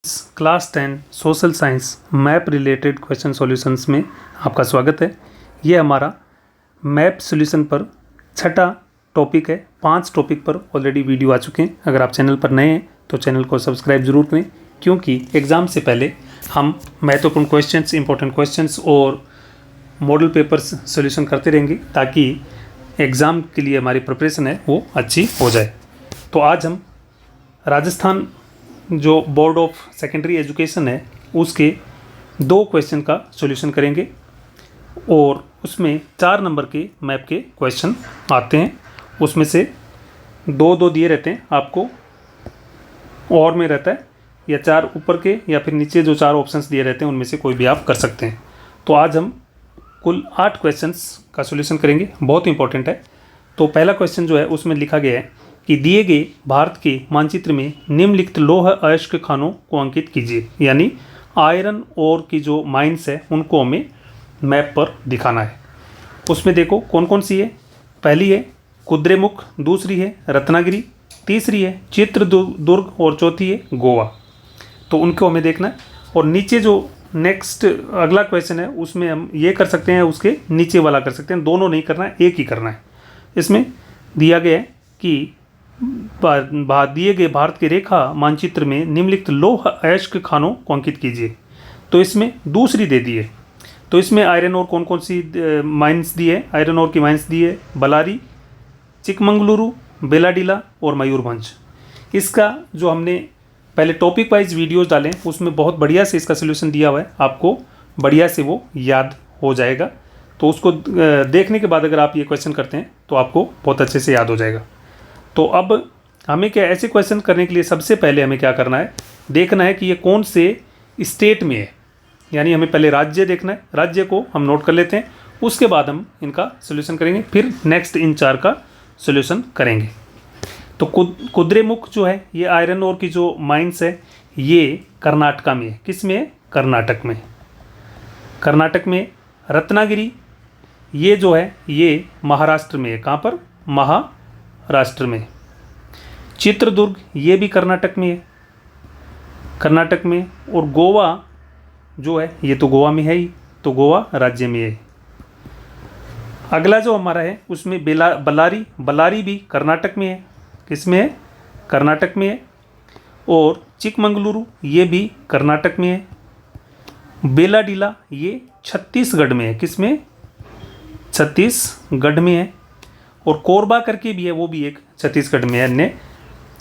Class 10 social science map related question solutions में आपका स्वागत है। ये हमारा मैप सॉल्यूशन पर छठा टॉपिक है। 5 टॉपिक पर ऑलरेडी वीडियो आ चुके हैं। अगर आप चैनल पर नए हैं तो चैनल को सब्सक्राइब जरूर करें, क्योंकि एग्ज़ाम से पहले हम महत्वपूर्ण क्वेश्चंस, इंपॉर्टेंट क्वेश्चंस और मॉडल पेपर्स सॉल्यूशन करते रहेंगे, ताकि एग्ज़ाम के लिए हमारी प्रिपरेशन है वो अच्छी हो जाए। तो आज हम राजस्थान जो बोर्ड ऑफ सेकेंडरी एजुकेशन है उसके 2 क्वेश्चन का सॉल्यूशन करेंगे, और उसमें 4 नंबर के मैप के क्वेश्चन आते हैं। उसमें से 2 दिए रहते हैं आपको, और में रहता है या 4 ऊपर के या फिर नीचे जो 4 ऑप्शंस दिए रहते हैं उनमें से कोई भी आप कर सकते हैं। तो आज हम कुल 8 क्वेश्चंस का सॉल्यूशन करेंगे, बहुत इंपॉर्टेंट है। तो पहला क्वेश्चन जो है उसमें लिखा गया है कि दिए गए भारत के मानचित्र में निम्नलिखित लौह अयस्क खानों को अंकित कीजिए। यानी आयरन ओर की जो माइंस है उनको हमें मैप पर दिखाना है। उसमें देखो कौन कौन सी है। पहली है कुद्रेमुख, दूसरी है रत्नागिरी, तीसरी है चित्रदुर्ग और चौथी है गोवा। तो उनको हमें देखना है। और नीचे जो नेक्स्ट अगला क्वेश्चन है उसमें हम ये कर सकते हैं, उसके नीचे वाला कर सकते हैं। दोनों नहीं करना है, एक ही करना है। इसमें दिया गया है कि दिए गए भारत के रेखा मानचित्र में निम्नलिखित लौह अयस्क खानों को अंकित कीजिए। तो इसमें दूसरी दे दी है। तो इसमें आयरन और कौन कौन सी माइंस दी है? आयरन और की माइंस दी है बलारी, चिकमंगलुरु, बेलाडीला और मयूरभंज। इसका जो हमने पहले टॉपिक वाइज वीडियोज डालें उसमें बहुत बढ़िया से इसका सोल्यूशन दिया हुआ है, आपको बढ़िया से वो याद हो जाएगा। तो उसको देखने के बाद अगर आप ये क्वेश्चन करते हैं तो आपको बहुत अच्छे से याद हो जाएगा। तो अब हमें क्या ऐसे क्वेश्चन करने के लिए सबसे पहले हमें क्या करना है, देखना है कि ये कौन से स्टेट में है। यानी हमें पहले राज्य देखना है, राज्य को हम नोट कर लेते हैं, उसके बाद हम इनका सोल्यूशन करेंगे, फिर नेक्स्ट इन 4 का सोल्यूशन करेंगे। तो कुद्रेमुख जो है ये आयरन ओर की जो माइंस है ये कर्नाटका में है। किस में है? कर्नाटक में। कर्नाटक में। रत्नागिरी ये जो है ये महाराष्ट्र में है। कहाँ पर? महाराष्ट्र में। चित्रदुर्ग ये भी कर्नाटक में है, कर्नाटक में। और गोवा जो है ये तो गोवा में है ही, तो गोवा राज्य में है। अगला जो हमारा है उसमें बलारी भी कर्नाटक में है। किस में है? कर्नाटक में है। और चिकमंगलुरु ये भी कर्नाटक में है। बेलाडीला ये छत्तीसगढ़ में है। किस में? छत्तीसगढ़ में है। और कोरबा करके भी है, वो भी एक छत्तीसगढ़ में है। अन्य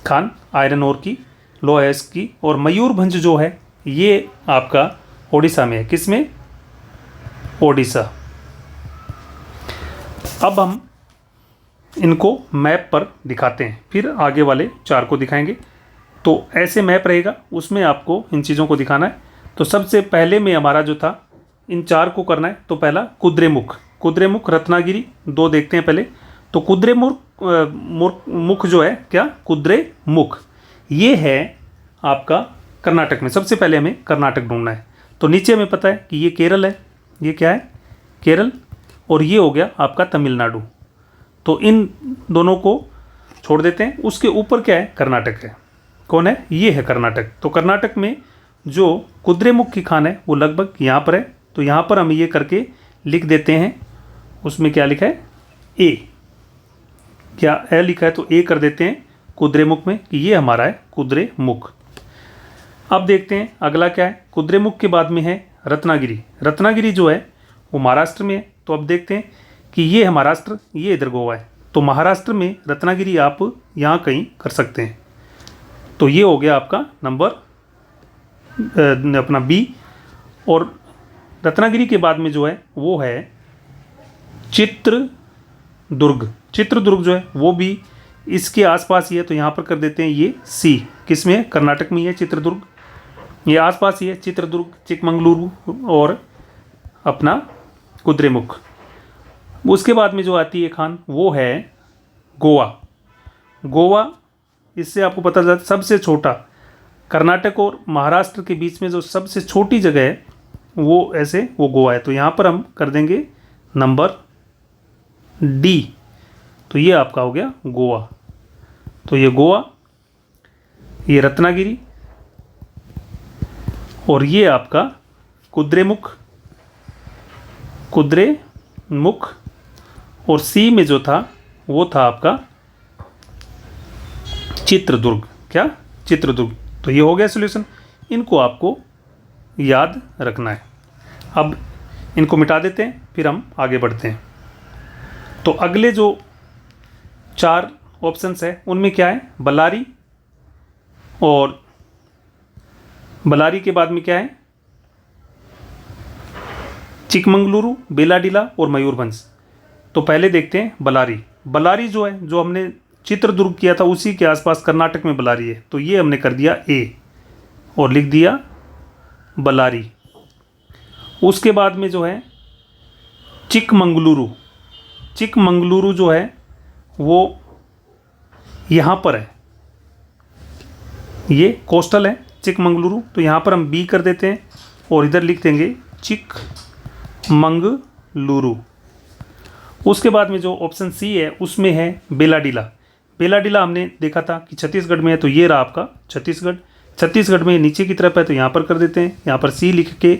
खान आयरन ओर की, लौह अयस्क की। और मयूरभंज जो है ये आपका ओडिशा में है। किस में? ओडिशा। अब हम इनको मैप पर दिखाते हैं, फिर आगे वाले 4 को दिखाएंगे। तो ऐसे मैप रहेगा, उसमें आपको इन चीज़ों को दिखाना है। तो सबसे पहले में हमारा जो था इन 4 को करना है। तो पहला कुद्रेमुख रत्नागिरी 2 देखते हैं पहले। तो कुद्रेमुख जो है क्या? कुद्रेमुख ये है आपका कर्नाटक में। सबसे पहले हमें कर्नाटक ढूंढना है। तो नीचे हमें पता है कि ये केरल है। ये क्या है? केरल। और ये हो गया आपका तमिलनाडु। तो इन दोनों को छोड़ देते हैं। उसके ऊपर क्या है? कर्नाटक है। कौन है? ये है कर्नाटक। तो कर्नाटक में जो कुद्रेमुख की खान है वो लगभग यहाँ पर है। तो यहाँ पर हम ये करके लिख देते हैं। उसमें क्या लिखा है? ए। क्या ए लिखा है? तो ए कर देते हैं कुद्रेमुख में कि ये हमारा है कुद्रेमुख। अब देखते हैं अगला क्या है। कुद्रेमुख के बाद में है रत्नागिरी। रत्नागिरी जो है वो महाराष्ट्र में है। तो अब देखते हैं कि ये है महाराष्ट्र, ये इधर गोवा है। तो महाराष्ट्र में रत्नागिरी आप यहाँ कहीं कर सकते हैं। तो ये हो गया आपका नंबर अपना बी। और रत्नागिरी के बाद में जो है वो है चित्रदुर्ग। चित्रदुर्ग जो है वो भी इसके आसपास ही है। तो यहाँ पर कर देते हैं ये सी। किस में है? कर्नाटक में ही है चित्रदुर्ग। ये आसपास ही है चित्रदुर्ग, चिकमंगलुरु और अपना कुद्रेमुख। उसके बाद में जो आती है खान वो है गोवा। गोवा इससे आपको पता चलता सबसे छोटा, कर्नाटक और महाराष्ट्र के बीच में जो सबसे छोटी जगह है वो ऐसे वो गोवा है। तो यहाँ पर हम कर देंगे नंबर डी। तो ये आपका हो गया गोवा। तो ये गोवा, ये रत्नागिरी, और ये आपका कुद्रेमुख, कुद्रेमुख। और सी में जो था वो था आपका चित्रदुर्ग। क्या? चित्रदुर्ग। तो ये हो गया सॉल्यूशन। इनको आपको याद रखना है। अब इनको मिटा देते हैं, फिर हम आगे बढ़ते हैं। तो अगले जो 4 ऑप्शंस है उनमें क्या है? बल्लारी, और बल्लारी के बाद में क्या है? चिकमंगलुरु, बेलाडीला और मयूरभंज। तो पहले देखते हैं बल्लारी। बल्लारी जो है, जो हमने चित्रदुर्ग किया था उसी के आसपास कर्नाटक में बल्लारी है, तो ये हमने कर दिया ए और लिख दिया बल्लारी। उसके बाद में जो है चिकमंगलुरु। चिकमंगलुरु जो है वो यहाँ पर है, ये कोस्टल है चिकमंगलुरु, तो यहाँ पर हम बी कर देते हैं और इधर लिख देंगे चिकमंगलुरु। उसके बाद में जो ऑप्शन सी है उसमें है बेलाडीला। बेलाडीला हमने देखा था कि छत्तीसगढ़ में है, तो ये रहा आपका छत्तीसगढ़। छत्तीसगढ़ में नीचे की तरफ है, तो यहाँ पर कर देते हैं, यहाँ पर सी लिख के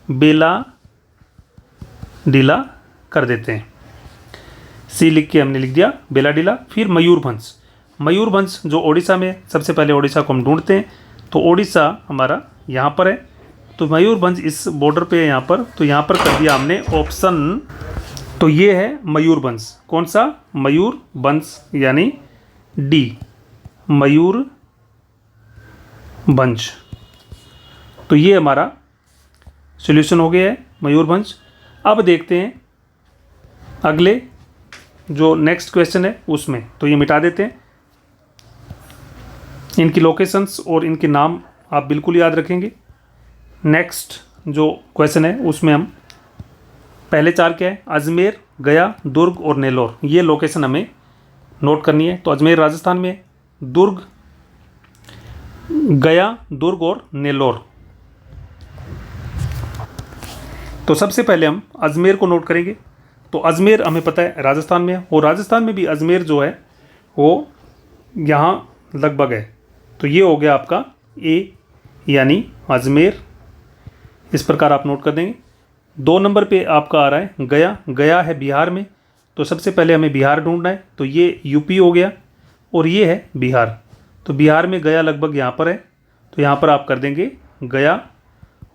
बेलाडीला कर देते हैं। सी लिख के हमने लिख दिया बेलाडीला। फिर मयूरभंज। मयूरभंज जो ओडिशा में, सबसे पहले ओडिशा को हम ढूंढते हैं, तो ओडिशा हमारा यहाँ पर है, तो मयूरभंज इस बॉर्डर पे है यहाँ पर, तो यहाँ पर कर दिया हमने ऑप्शन। तो ये है मयूरभंज। कौन सा? मयूरभंज, यानी डी, मयूरभंज। तो ये हमारा सॉल्यूशन हो गया है, मयूरभंज। अब देखते हैं अगले जो नेक्स्ट क्वेश्चन है उसमें, तो ये मिटा देते हैं। इनकी लोकेशंस और इनके नाम आप बिल्कुल याद रखेंगे। नेक्स्ट जो क्वेश्चन है उसमें हम पहले 4 क्या है? अजमेर, गया, दुर्ग और नेल्लोर। ये लोकेशन हमें नोट करनी है। तो अजमेर राजस्थान में, दुर्ग, गया, दुर्ग और नेल्लोर। तो सबसे पहले हम अजमेर को नोट करेंगे। तो अजमेर हमें पता है राजस्थान में है, और राजस्थान में भी अजमेर जो है वो यहाँ लगभग है। तो ये हो गया आपका ए, यानी अजमेर। इस प्रकार आप नोट कर देंगे। 2 नंबर पे आपका आ रहा है गया। गया है बिहार में, तो सबसे पहले हमें बिहार ढूंढना है, तो ये यूपी हो गया और ये है बिहार। तो बिहार में गया लगभग यहाँ पर है, तो यहाँ पर आप कर देंगे गया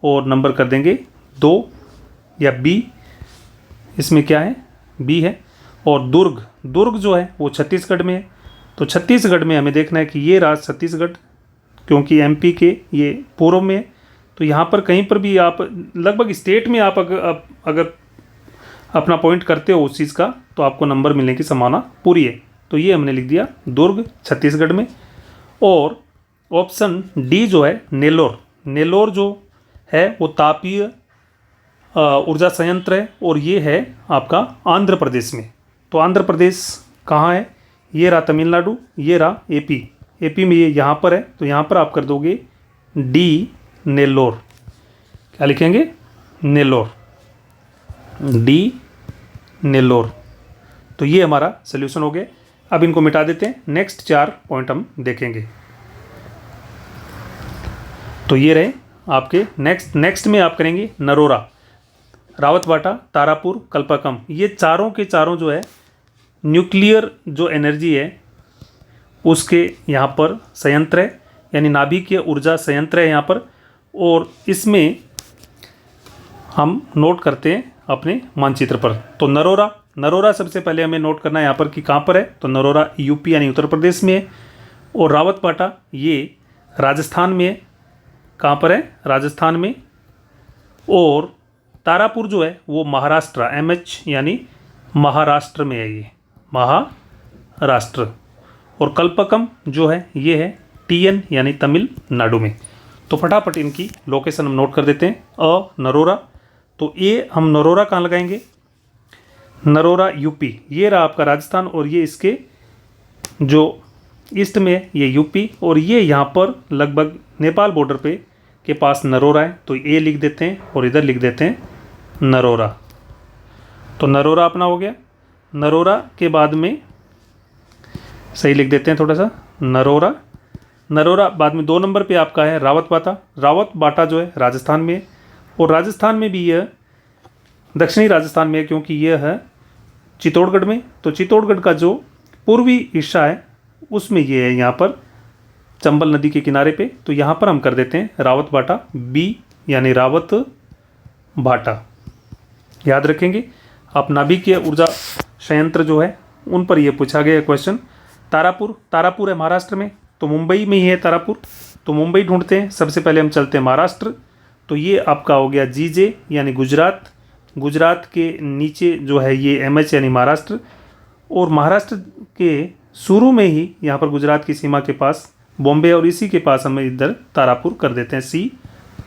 और नंबर कर देंगे 2 या बी। इसमें क्या है? बी है। और दुर्ग, दुर्ग जो है वो छत्तीसगढ़ में है, तो छत्तीसगढ़ में हमें देखना है कि ये राज्य छत्तीसगढ़, क्योंकि एमपी के ये पूर्व में है, तो यहाँ पर कहीं पर भी आप लगभग स्टेट में आप अगर अपना पॉइंट करते हो उस चीज़ का, तो आपको नंबर मिलने की संभावना पूरी है। तो ये हमने लिख दिया दुर्ग, छत्तीसगढ़ में। और ऑप्शन डी जो है नेल्लोर। नेल्लोर जो है वो तापीय ऊर्जा संयंत्र है, और ये है आपका आंध्र प्रदेश में। तो आंध्र प्रदेश कहाँ है? ये रहा तमिलनाडु, ये रहा एपी। एपी में ये यहाँ पर है, तो यहाँ पर आप कर दोगे डी, नेल्लोर। क्या लिखेंगे? नेल्लोर, डी, नेल्लोर। तो ये हमारा सोल्यूशन हो गया। अब इनको मिटा देते हैं। नेक्स्ट 4 पॉइंट हम देखेंगे। तो ये रहे आपके। नेक्स्ट में आप करेंगे नरोरा, रावतबाटा, तारापुर, कल्पाकम। ये चारों के चारों जो है न्यूक्लियर जो एनर्जी है उसके यहाँ पर संयंत्र है, यानी नाभिकीय ऊर्जा संयंत्र है यहाँ पर। और इसमें हम नोट करते हैं अपने मानचित्र पर। तो नरोरा सबसे पहले हमें नोट करना है यहाँ पर कि कहाँ पर है। तो नरोरा यूपी यानी उत्तर प्रदेश में है, और रावतबाटा ये राजस्थान में है। कहाँ पर है? राजस्थान में। और तारापुर जो है वो महाराष्ट्र, MH यानी महाराष्ट्र में है, ये महाराष्ट्र। और कल्पकम जो है ये है TN यानी तमिलनाडु में। तो फटाफट इनकी लोकेशन हम नोट कर देते हैं। नरोरा, तो ये हम नरोरा कहाँ लगाएंगे? नरोरा यूपी, ये रहा आपका राजस्थान, और ये इसके जो ईस्ट में है ये यूपी, और ये यहाँ पर लगभग नेपाल बॉर्डर पे के पास नरोरा है। तो ए लिख देते हैं और इधर लिख देते हैं नरोरा। तो नरोरा अपना हो गया। नरोरा के बाद में सही लिख देते हैं थोड़ा सा, नरोरा। नरोरा बाद में 2 नंबर पे आपका है रावत बाटा। रावत बाटा जो है राजस्थान में है, और राजस्थान में भी यह दक्षिणी राजस्थान में है, क्योंकि यह है चित्तौड़गढ़ में। तो चित्तौड़गढ़ का जो पूर्वी हिस्सा है उसमें ये है, यहाँ पर चंबल नदी के किनारे पे। तो यहाँ पर हम कर देते हैं रावत बाटा बी, यानी रावत बाटा। याद रखेंगे आप। नाभिकीय ऊर्जा संयंत्र जो है उन पर यह पूछा गया क्वेश्चन। तारापुर, तारापुर है महाराष्ट्र में, तो मुंबई में ही है तारापुर। तो मुंबई ढूंढते हैं, सबसे पहले हम चलते हैं महाराष्ट्र। तो ये आपका हो गया जीजे यानी गुजरात। गुजरात के नीचे जो है ये एमएच यानी महाराष्ट्र, और महाराष्ट्र के शुरू में ही यहाँ पर गुजरात की सीमा के पास बॉम्बे, और इसी के पास हम इधर तारापुर कर देते हैं सी,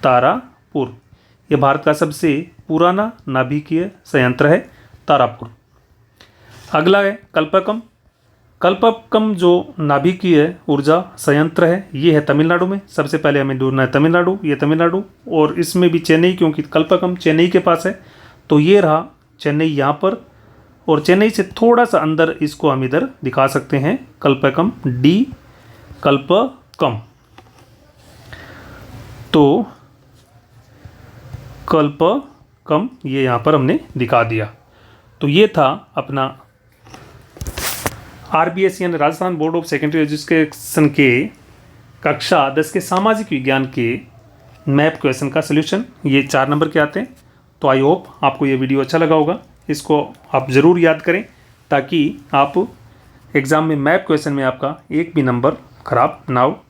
तारापुर। यह भारत का सबसे पुराना नाभिकीय संयंत्र है तारापुर। अगला है कल्पक्कम। कल्पक्कम जो नाभिकीय ऊर्जा संयंत्र है ये है तमिलनाडु में। सबसे पहले हमें ढूंढना है तमिलनाडु, ये तमिलनाडु, और इसमें भी चेन्नई, क्योंकि कल्पक्कम चेन्नई के पास है। तो ये रहा चेन्नई यहाँ पर, और चेन्नई से थोड़ा सा अंदर इसको हम इधर दिखा सकते हैं कल्पक्कम डी, कल्पक्कम। तो कल्पक्कम ये यहाँ पर हमने दिखा दिया। तो ये था अपना RBSE यानी Rajasthan board of secondary education के कक्षा 10 के सामाजिक विज्ञान के मैप क्वेश्चन का सलूशन। ये 4 नंबर के आते हैं। तो आई होप आपको ये वीडियो अच्छा लगा होगा। इसको आप ज़रूर याद करें, ताकि आप एग्ज़ाम में मैप क्वेश्चन में आपका एक भी नंबर खराब ना हो।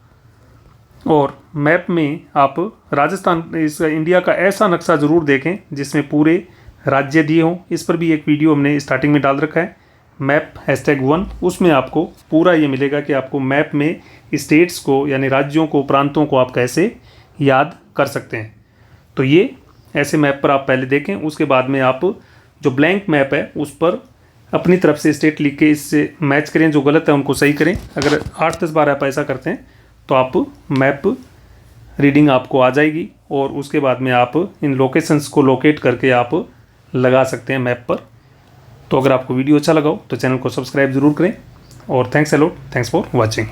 और मैप में आप राजस्थान, इस इंडिया का ऐसा नक्शा ज़रूर देखें जिसमें पूरे राज्य दिए हों। इस पर भी एक वीडियो हमने स्टार्टिंग में डाल रखा है, मैप #1। उसमें आपको पूरा ये मिलेगा कि आपको मैप में स्टेट्स को यानी राज्यों को, प्रांतों को आप कैसे याद कर सकते हैं। तो ये ऐसे मैप पर आप पहले देखें, उसके बाद में आप जो ब्लैंक मैप है उस पर अपनी तरफ से स्टेट लिख के इससे मैच करें, जो गलत है उनको सही करें। अगर 8-10 बार आप ऐसा करते हैं तो आप मैप रीडिंग आपको आ जाएगी, और उसके बाद में आप इन लोकेशंस को लोकेट करके आप लगा सकते हैं मैप पर। तो अगर आपको वीडियो अच्छा लगा हो तो चैनल को सब्सक्राइब ज़रूर करें, और thanks a lot, thanks for watching.